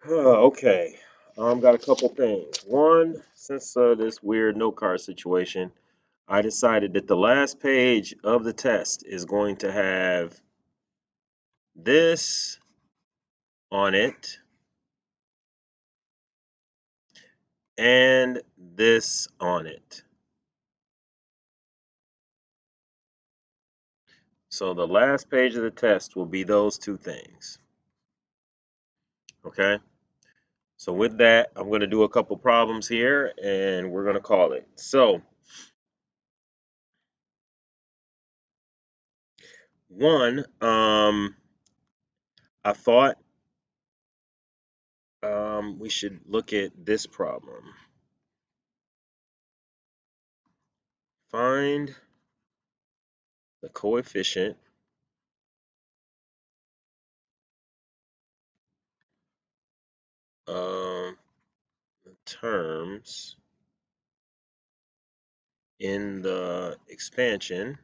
Okay. Got a couple things. One, since this weird note card situation, I decided that the last page of the test is going to have this on it and this on it. So the last page of the test will be those two things. Okay. So with that, I'm going to do a couple problems here and we're going to call it. So one, I thought we should look at this problem. Find the coefficient of the terms in the expansion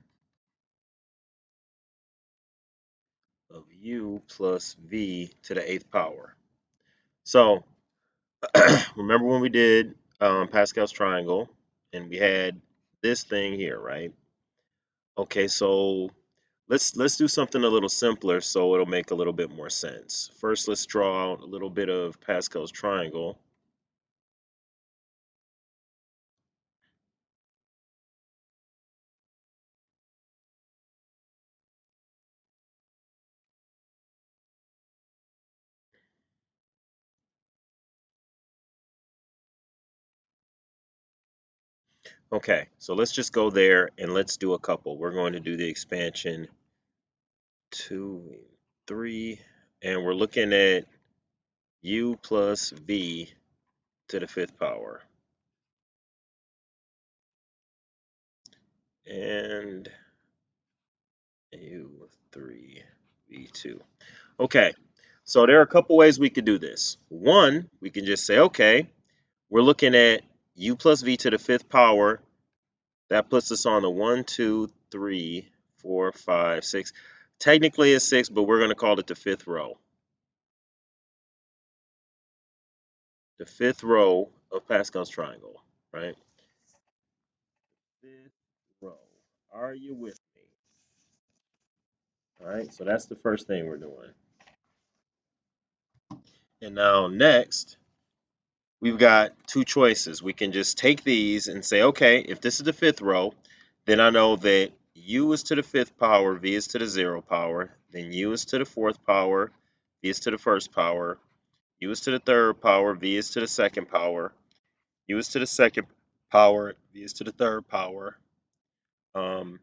of u plus v to the eighth power. So remember when we did Pascal's triangle and we had this thing here, right? Okay, so let's do something a little simpler so it'll make a little bit more sense. First, let's draw out a little bit of Pascal's triangle. Okay, so let's just go there and let's do a couple. We're going to do the expansion 2, 3, and we're looking at u plus v to the fifth power. And u3, v2. Okay, so there are a couple ways we could do this. One, we can just say, okay, we're looking at u plus v to the fifth power. That puts us on the 1, 2, 3, 4, 5, 6. Technically it's 6, but we're going to call it the fifth row. The fifth row of Pascal's triangle, right? Fifth row. Are you with me? All right, so that's the first thing we're doing. And now next, we've got two choices. We can just take these and say, okay, if this is the fifth row, then I know that u is to the fifth power, v is to the zero power, then u is to the fourth power, v is to the first power, u is to the third power, v is to the second power, u is to the second power, v is to the third power, um,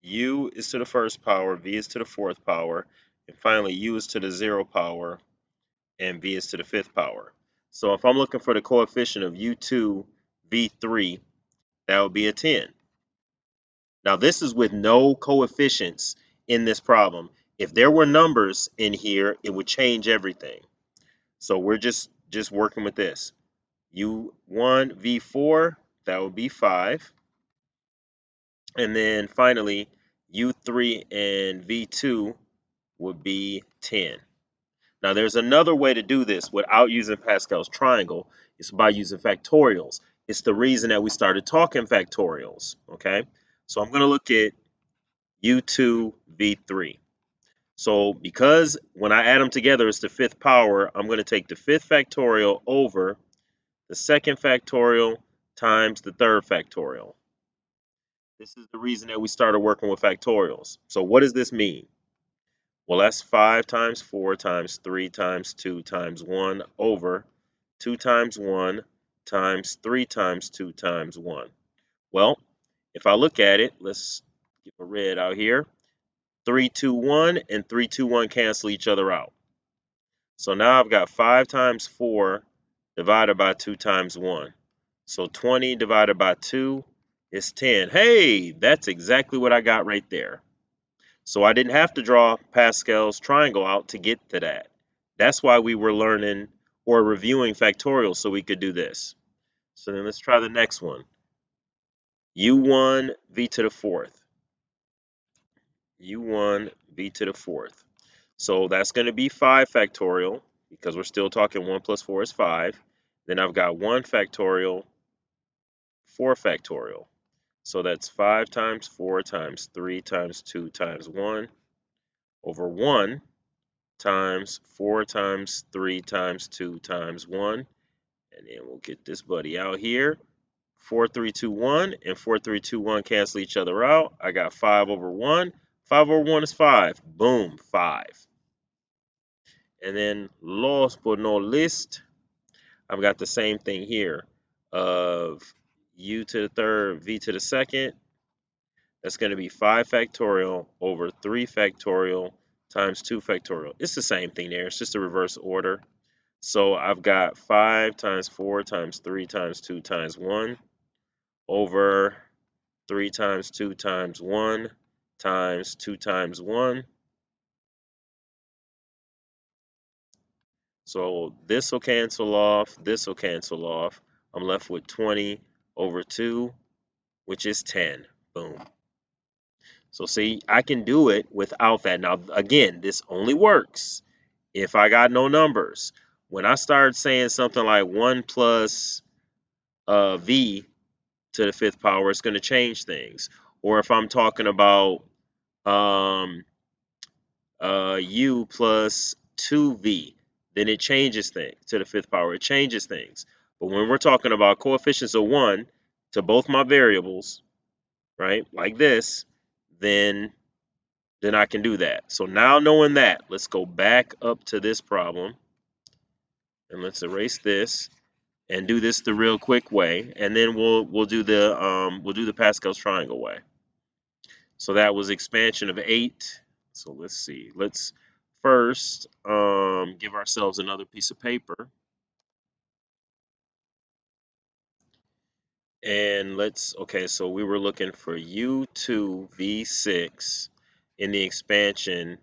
u is to the first power, v is to the fourth power, and finally u is to the zero power, and v is to the fifth power. So if I'm looking for the coefficient of u2, v3, that would be a 10. Now this is with no coefficients in this problem. If there were numbers in here, it would change everything. So we're just working with this. u1, v4, that would be 5. And then finally, u3 and v2 would be 10. Now, there's another way to do this without using Pascal's triangle. It's by using factorials. It's the reason that we started talking factorials, okay? So I'm going to look at u2, v3. So because when I add them together, it's the fifth power, I'm going to take the fifth factorial over the second factorial times the third factorial. This is the reason that we started working with factorials. So what does this mean? Well, that's 5 times 4 times 3 times 2 times 1 over 2 times 1 times 3 times 2 times 1. Well, if I look at it, let's get a red out here. 3, 2, 1 and 3, 2, 1 cancel each other out. So now I've got 5 times 4 divided by 2 times 1. So 20 divided by 2 is 10. Hey, that's exactly what I got right there. So I didn't have to draw Pascal's triangle out to get to that. That's why we were learning or reviewing factorials so we could do this. So then let's try the next one. u1 v to the fourth. u1 v to the fourth. So that's going to be 5 factorial because we're still talking 1 plus 4 is 5. Then I've got 1 factorial, 4 factorial. So that's 5 times 4 times 3 times 2 times 1 over 1 times 4 times 3 times 2 times 1. And then we'll get this buddy out here. 4, 3, 2, 1, and 4, 3, 2, 1 cancel each other out. I got 5 over 1. 5 over 1 is 5. Boom, 5. And then last but not least, I've got the same thing here of u to the third, v to the second. That's going to be 5 factorial over 3 factorial times 2 factorial. It's the same thing there. It's just a reverse order. So I've got 5 times 4 times 3 times 2 times 1 over 3 times 2 times 1 times 2 times 1. So this will cancel off. This will cancel off. I'm left with 20 over 2, which is 10. Boom. So see, I can do it without that. Now, again, this only works if I got no numbers. When I start saying something like 1 plus v to the 5th power, it's going to change things. Or if I'm talking about um, u plus 2v, then it changes things to the 5th power. It changes things. But when we're talking about coefficients of 1 to both my variables, right, like this, then I can do that. So now knowing that, let's go back up to this problem and let's erase this and do this the real quick way, and then we'll do the Pascal's triangle way. So that was expansion of 8. So let's see. Let's first give ourselves another piece of paper. And okay, so we were looking for u2v6 in the expansion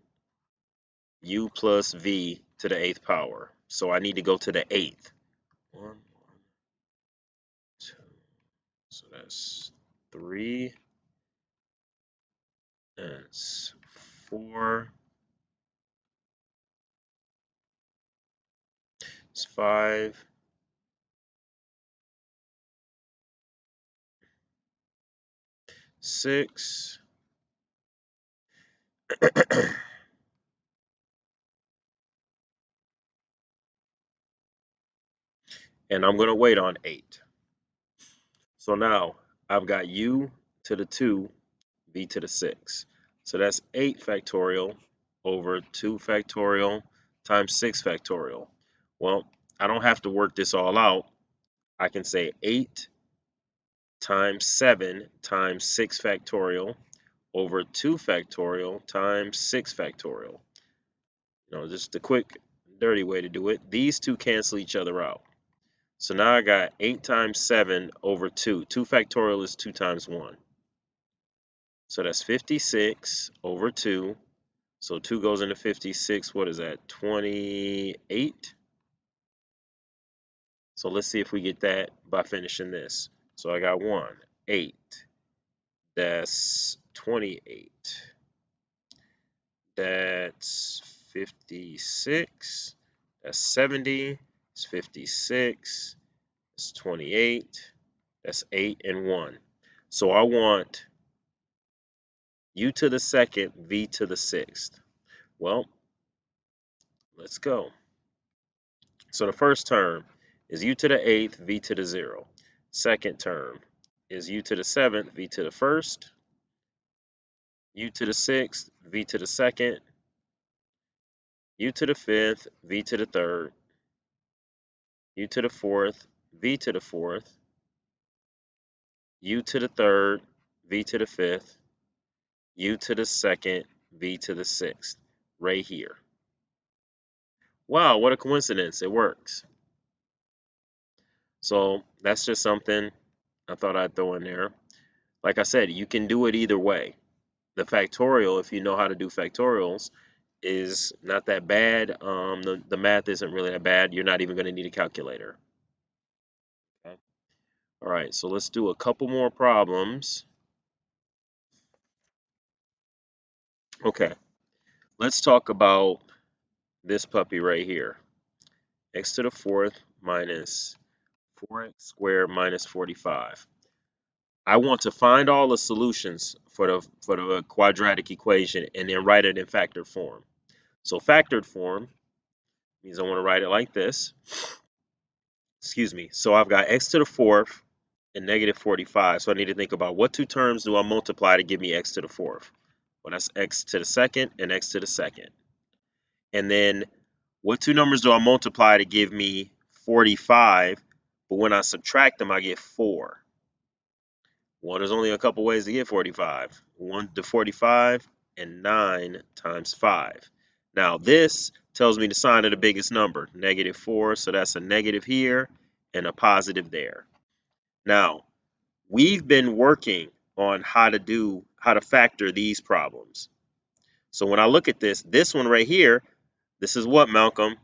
u plus v to the 8th power. So I need to go to the 8th. 1, 2. So that's 3. That's 4. It's 5. 6. And I'm going to wait on 8. So now I've got u to the 2, v to the 6. So that's 8 factorial over 2 factorial times 6 factorial. Well, I don't have to work this all out. I can say 8 times 7 times 6 factorial over 2 factorial times 6 factorial. Just the quick, dirty way to do it. These two cancel each other out. So now I got 8 times 7 over 2. 2 factorial is 2 times 1. So that's 56 over 2. So 2 goes into 56. What is that? 28. So let's see if we get that by finishing this. So I got 1, 8. That's 28. That's 56. That's 70. It's 56. It's 28. That's 8 and 1. So I want u to the 2nd, v to the 6th. Well, let's go. So the first term is u to the 8th, v to the 0. Second term is u to the 7th, v to the 1st. U to the 6th, v to the 2nd. U to the 5th, v to the 3rd. U to the 4th, v to the 4th. U to the 3rd, v to the 5th. U to the 2nd, v to the 6th. Right here. Wow, what a coincidence. It works. So that's just something I thought I'd throw in there. Like I said, you can do it either way. The factorial, if you know how to do factorials, is not that bad. The math isn't really that bad. You're not even going to need a calculator. Okay. All right, so let's do a couple more problems. Okay, let's talk about this puppy right here. x to the fourth minus 4x squared minus 45. I want to find all the solutions for the quadratic equation and then write it in factored form. So factored form means I want to write it like this. Excuse me. So I've got x to the fourth and negative 45. So I need to think about what two terms do I multiply to give me x to the fourth? Well, that's x to the second and x to the second. And then what two numbers do I multiply to give me 45? But when I subtract them, I get 4. Well, there's only a couple ways to get 45. 1 to 45 and 9 times 5. Now, this tells me the sign of the biggest number, negative 4. So that's a negative here and a positive there. Now, we've been working on how to factor these problems. So when I look at this one right here, this is what, Malcolm?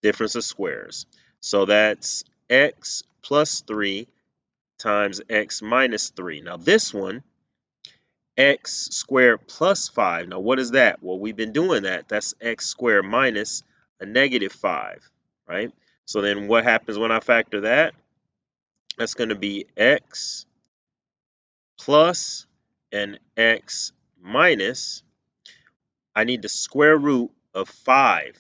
Difference of squares. So that's x plus 3 times x minus 3. Now this one, x squared plus 5. Now what is that? Well, we've been doing that. That's x squared minus a negative 5, right? So then what happens when I factor that? That's going to be x plus and x minus. I need the square root of 5.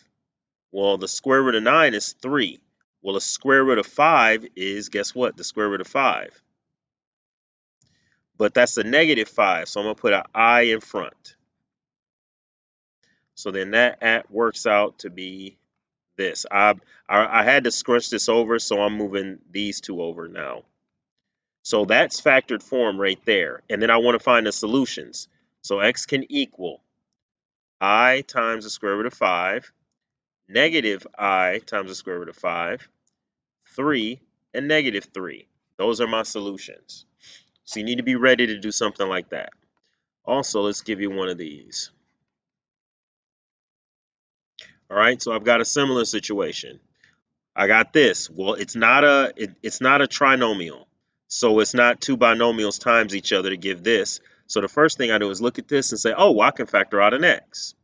Well, the square root of 9 is 3. Well, the square root of 5 is, guess what? The square root of 5. But that's a negative 5, so I'm going to put an I in front. So then that works out to be this. I had to scrunch this over, so I'm moving these two over now. So that's factored form right there. And then I want to find the solutions. So x can equal I times the square root of 5, negative I times the square root of 5, 3, and negative 3. Those are my solutions. So you need to be ready to do something like that. Also, let's give you one of these. All right, so I've got a similar situation. I got this. Well, it's not a trinomial. So it's not two binomials times each other to give this. So the first thing I do is look at this and say, oh, well, I can factor out an x.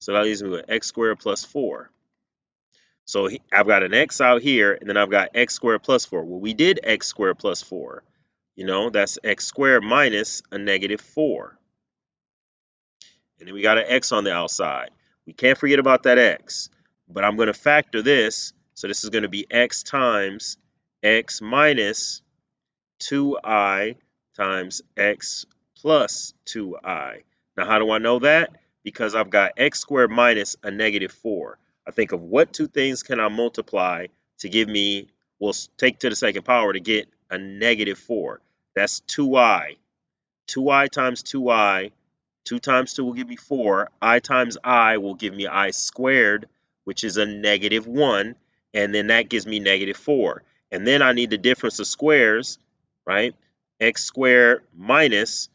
So that leaves me with x squared plus 4. So I've got an x out here, and then I've got x squared plus 4. Well, we did x squared plus 4. That's x squared minus a negative 4. And then we got an x on the outside. We can't forget about that x. But I'm going to factor this. So this is going to be x times x minus 2i times x plus 2i. Now, how do I know that? Because I've got x squared minus a negative 4. I think of what two things can I multiply to give me, well, take to the second power to get a negative 4. That's 2i. 2i times 2i. 2 times 2 will give me 4. I times I will give me I squared, which is a negative 1. And then that gives me negative 4. And then I need the difference of squares, right? X squared minus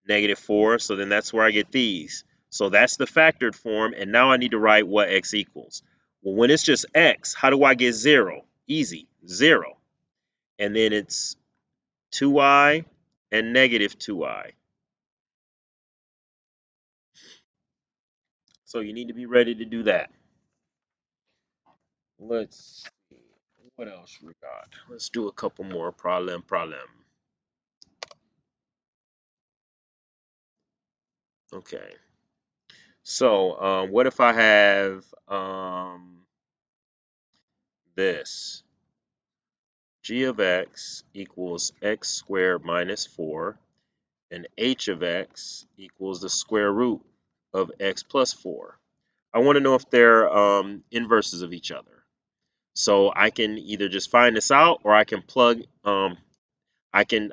negative 4. So then that's where I get these. So that's the factored form. And now I need to write what x equals. Well, when it's just x, how do I get 0? Easy, 0. And then it's 2i and negative 2i. So you need to be ready to do that. Let's see. What else we got? Let's do a couple more problem. Okay. So what if I have this? G of x equals x squared minus 4, and h of x equals the square root of x plus 4. I want to know if they're inverses of each other. So I can either just find this out, or I can plug I can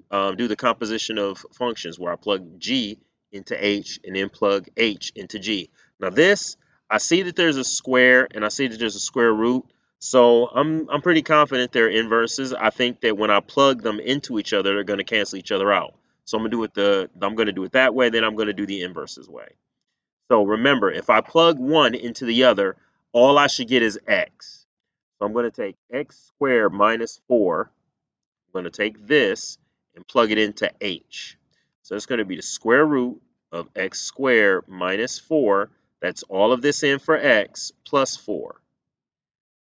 do the composition of functions where I plug g into h and then plug h into g. Now this, I see that there's a square and I see that there's a square root. So I'm pretty confident they're inverses. I think that when I plug them into each other, they're going to cancel each other out. So I'm going to do it that way, then I'm going to do the inverses way. So remember, if I plug one into the other, all I should get is x. So I'm going to take x squared minus 4. I'm going to take this and plug it into h. So it's going to be the square root of x squared minus 4. That's all of this in for x plus 4.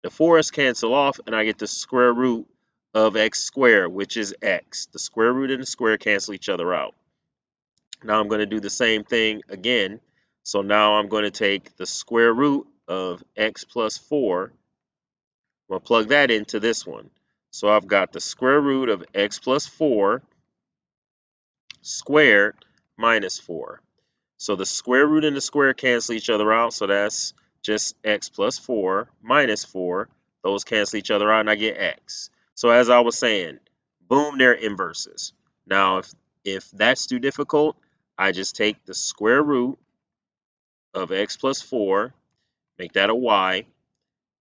The 4's cancel off, and I get the square root of x squared, which is x. The square root and the square cancel each other out. Now I'm going to do the same thing again. So now I'm going to take the square root of x plus 4. I'm going to plug that into this one. So I've got the square root of x plus 4 squared minus 4. So the square root and the square cancel each other out. So that's just x plus 4 minus 4. Those cancel each other out, and I get x. So as I was saying, boom, they're inverses. Now, if that's too difficult, I just take the square root of x plus 4, make that a y,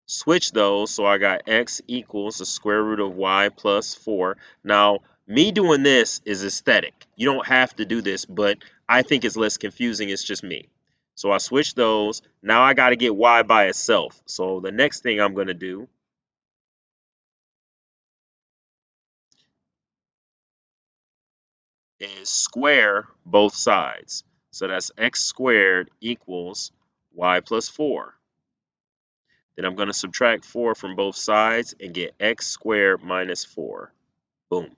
switch those, so I got x equals the square root of y plus 4. Now, me doing this is aesthetic. You don't have to do this, but I think it's less confusing. It's just me. So I switch those. Now I got to get y by itself. So the next thing I'm going to do is square both sides. So that's x squared equals y plus 4. Then I'm going to subtract 4 from both sides and get x squared minus 4. Boom.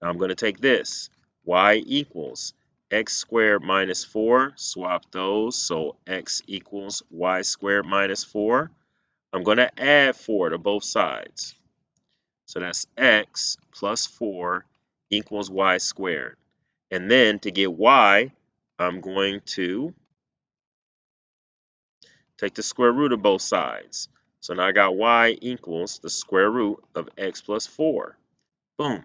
Now I'm going to take this. Y equals x squared minus 4. Swap those. So x equals y squared minus 4. I'm going to add 4 to both sides. So that's x plus 4 equals y squared. And then to get y, I'm going to take the square root of both sides. So now I got y equals the square root of x plus 4. Boom.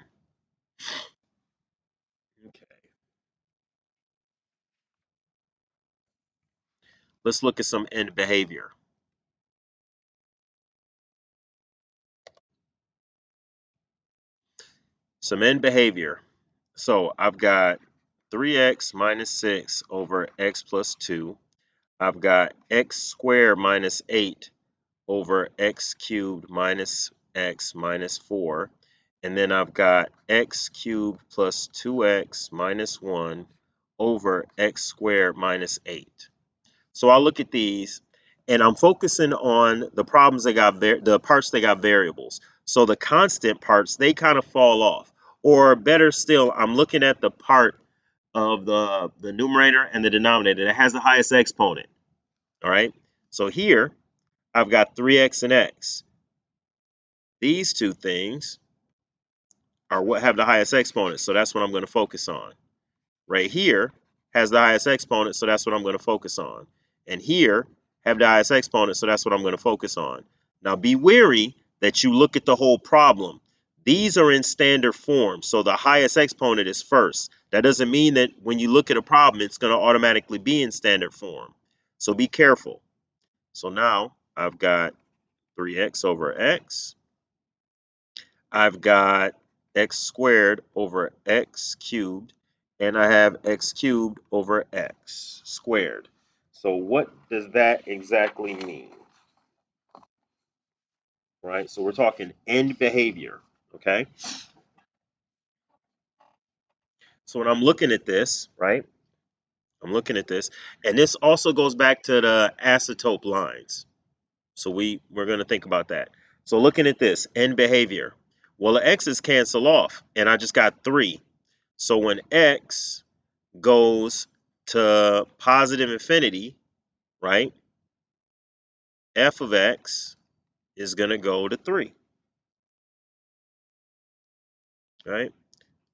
Okay. Let's look at some end behavior. Some end behavior. So I've got 3x minus 6 over x plus 2. I've got x squared minus 8 over x cubed minus x minus 4. And then I've got x cubed plus 2x minus 1 over x squared minus 8. So I'll look at these, and I'm focusing on the problems that got the parts that got variables. So the constant parts, they kind of fall off. Or better still, I'm looking at the part of the numerator and the denominator that has the highest exponent. All right. So here I've got 3x and x. These two things are what have the highest exponent. So that's what I'm going to focus on. Right here has the highest exponent, so that's what I'm going to focus on. And here have the highest exponent, so that's what I'm going to focus on. Now be wary that you look at the whole problem. These are in standard form, so the highest exponent is first. That doesn't mean that when you look at a problem, it's going to automatically be in standard form. So be careful. So now I've got 3x over x. I've got x squared over x cubed, and I have x cubed over x squared. So what does that exactly mean? Right? So we're talking end behavior, okay? So when I'm looking at this, right? I'm looking at this, and this also goes back to the asymptote lines. So we're going to think about that. So looking at this, end behavior. Well, the x's cancel off, and I just got 3. So when x goes to positive infinity, right? F of x is going to go to 3, right?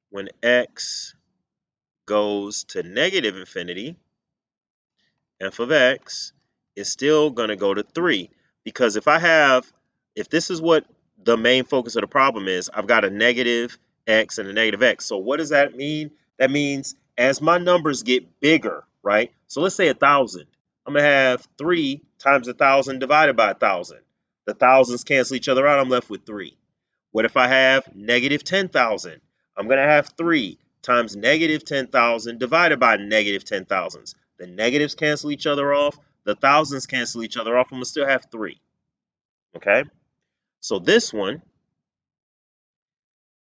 When x goes to negative infinity, f of x is still going to go to 3. Because if this is what the main focus of the problem is, I've got a negative x and a negative x. So what does that mean? That means as my numbers get bigger, right? So let's say 1,000. I'm going to have 3 times 1,000 divided by 1,000. The thousands cancel each other out. I'm left with 3. What if I have negative 10,000? I'm going to have 3 times negative 10,000 divided by negative 10,000s. The negatives cancel each other off. The thousands cancel each other off. I'm going to still have 3. Okay? So this one,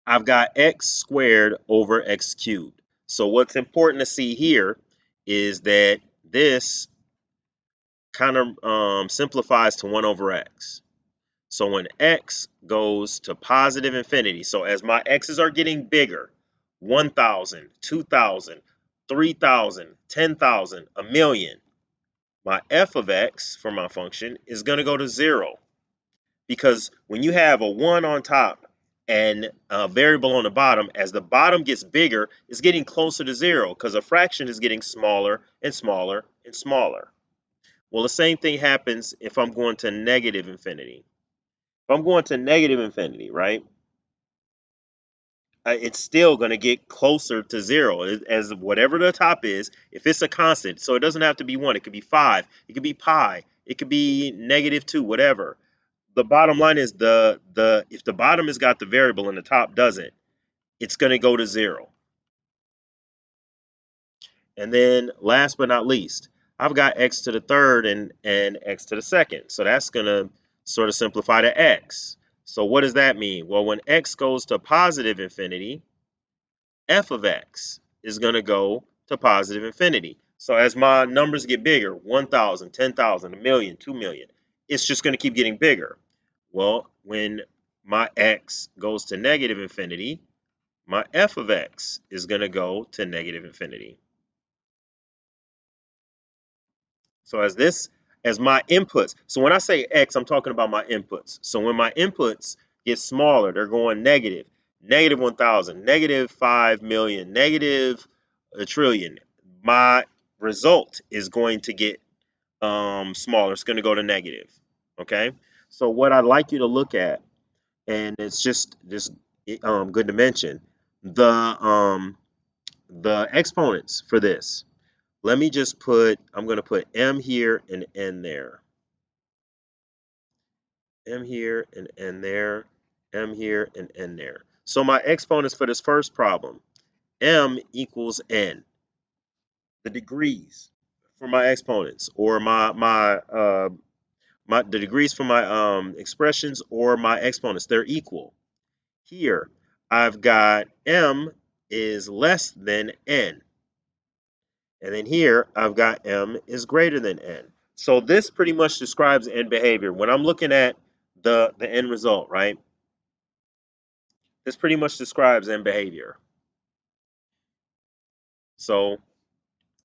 I've got x squared over x cubed. So what's important to see here is that this kind of simplifies to 1 over x. So when x goes to positive infinity, so as my x's are getting bigger, 1,000, 2,000, 3,000, 10,000, a million, my f of x for my function is going to go to 0. Because when you have a 1 on top and a variable on the bottom, as the bottom gets bigger, it's getting closer to 0 because a fraction is getting smaller and smaller and smaller. Well, the same thing happens if I'm going to negative infinity. If I'm going to negative infinity, right, it's still going to get closer to 0 as whatever the top is. If it's a constant, so it doesn't have to be 1, it could be 5, it could be pi, it could be -2, whatever. The bottom line is the if the bottom has got the variable and the top doesn't, it's going to go to 0. And then last but not least, I've got x to the third and x to the second. So that's going to sort of simplify to x. So what does that mean? Well, when x goes to positive infinity, f of x is going to go to positive infinity. So as my numbers get bigger, 1,000, 10,000, a million, 2 million, it's just going to keep getting bigger. Well, when my x goes to negative infinity, my f of x is going to go to negative infinity. So as my inputs, so when I say x, I'm talking about my inputs. So when my inputs get smaller, they're going negative, negative 1,000, negative 5 million, negative a trillion. My result is going to get smaller. It's going to go to negative. Okay. So what I'd like you to look at, and it's just good to mention, the exponents for this. Let me just I'm going to put m here and n there. M here and n there. M here and n there. So my exponents for this first problem, m equals n. The degrees for my exponents, or the degrees for my expressions or my exponents, they're equal. Here, I've got m is less than n. And then here, I've got m is greater than n. So this pretty much describes end behavior. When I'm looking at the end result, right? This pretty much describes end behavior. So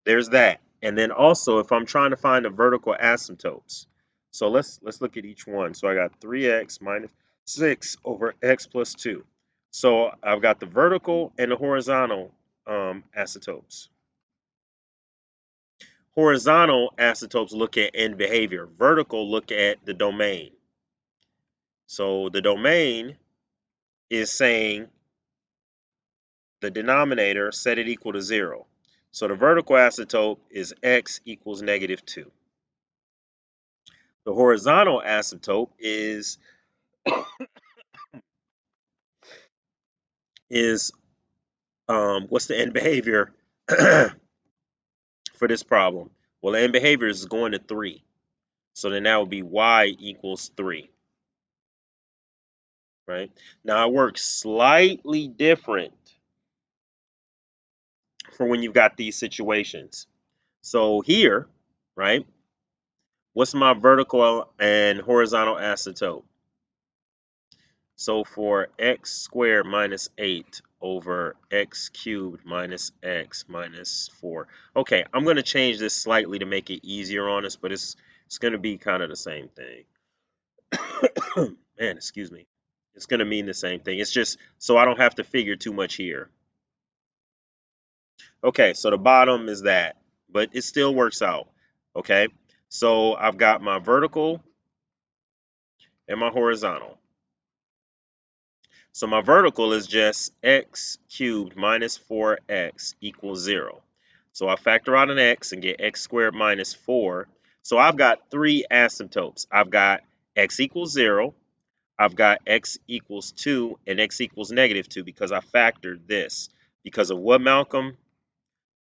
there's that. And then also, if I'm trying to find the vertical asymptotes, so let's look at each one. So I got 3x minus 6 over x plus 2. So I've got the vertical and the horizontal asymptotes. Horizontal asymptotes look at end behavior. Vertical look at the domain. So the domain is saying the denominator, set it equal to 0. So the vertical asymptote is x equals -2. The horizontal asymptote is what's the end behavior for this problem? Well, the end behavior is going to 3. So then that would be y equals 3. Right? Now it works slightly different for when you've got these situations. So here, right? What's my vertical and horizontal asymptote? So for x squared minus 8 over x cubed minus x minus 4. Okay, I'm going to change this slightly to make it easier on us, but it's going to be kind of the same thing. Man, excuse me. It's going to mean the same thing. It's just so I don't have to figure too much here. Okay, so the bottom is that, but it still works out. Okay, so I've got my vertical and my horizontal. So my vertical is just x cubed minus 4x equals 0. So I factor out an x and get x squared minus 4. So I've got 3 asymptotes. I've got x equals 0, I've got x equals 2, and x equals -2 because I factored this. Because of what, Malcolm?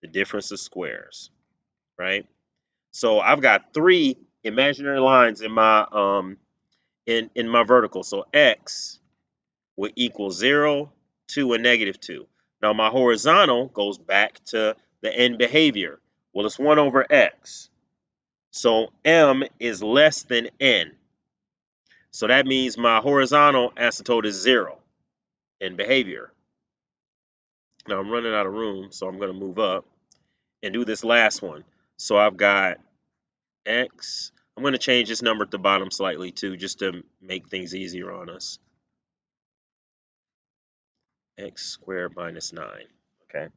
The difference of squares, right? So I've got 3 imaginary lines in my in my vertical. So x would equal 0, 2, and -2. Now my horizontal goes back to the end behavior. Well, it's 1 over x. So m is less than n. So that means my horizontal asymptote is 0 in behavior. Now I'm running out of room, so I'm going to move up and do this last one. So I've got x. I'm going to change this number at the bottom slightly too, just to make things easier on us. X squared minus 9. Okay.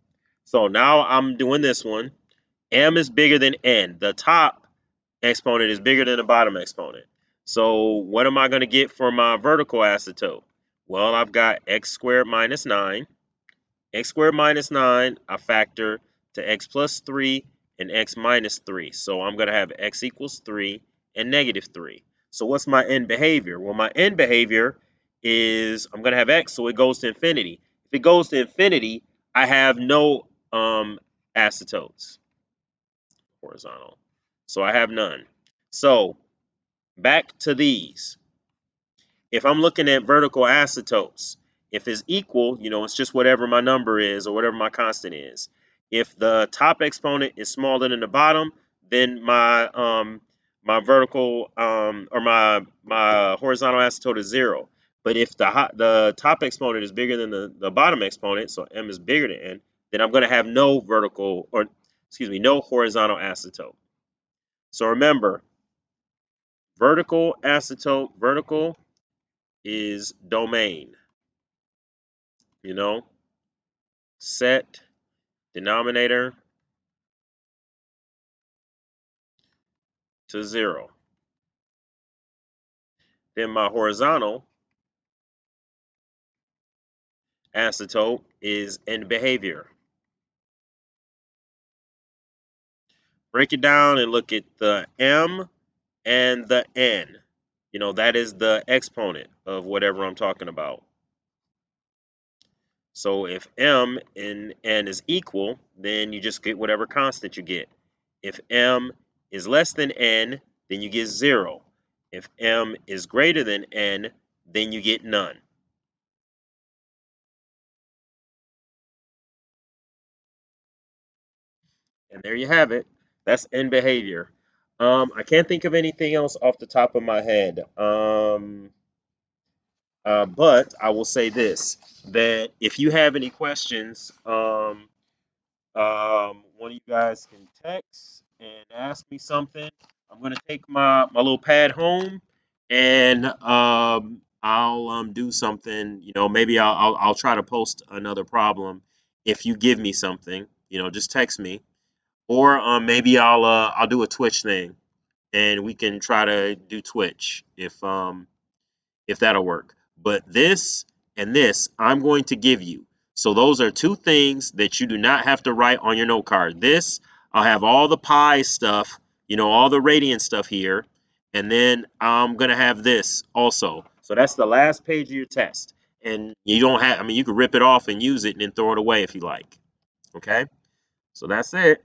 So now I'm doing this one. M is bigger than n. The top exponent is bigger than the bottom exponent. So what am I going to get for my vertical asymptote? Well, I've got x squared minus 9. X squared minus 9, I factor to x plus 3 and x minus 3. So I'm going to have x equals 3 and negative 3. So what's my end behavior? Well, my end behavior is I'm going to have x, so it goes to infinity. If it goes to infinity, I have no asymptotes, horizontal. So I have none. So back to these. If I'm looking at vertical asymptotes, if it's equal, it's just whatever my number is or whatever my constant is. If the top exponent is smaller than the bottom, then my vertical or my horizontal asymptote is 0. But if the top exponent is bigger than the bottom exponent, so m is bigger than n, then I'm going to have no no horizontal asymptote. So remember, vertical is domain. Set denominator to 0. Then my horizontal asymptote is in behavior. Break it down and look at the m and the n. That is the exponent of whatever I'm talking about. So if m and n is equal, then you just get whatever constant you get. If m is less than n, then you get 0. If m is greater than n, then you get none. And there you have it. That's end behavior. I can't think of anything else off the top of my head. But I will say this, that if you have any questions, one of you guys can text and ask me something. I'm gonna take my little pad home, and I'll do something. Maybe I'll try to post another problem if you give me something. Just text me, or maybe I'll do a Twitch thing, and we can try to do Twitch if that'll work. But this and this I'm going to give you. So those are two things that you do not have to write on your note card. This, I'll have all the pi stuff, all the radiant stuff here. And then I'm going to have this also. So that's the last page of your test. And you don't have, you can rip it off and use it and then throw it away if you like. Okay? So that's it.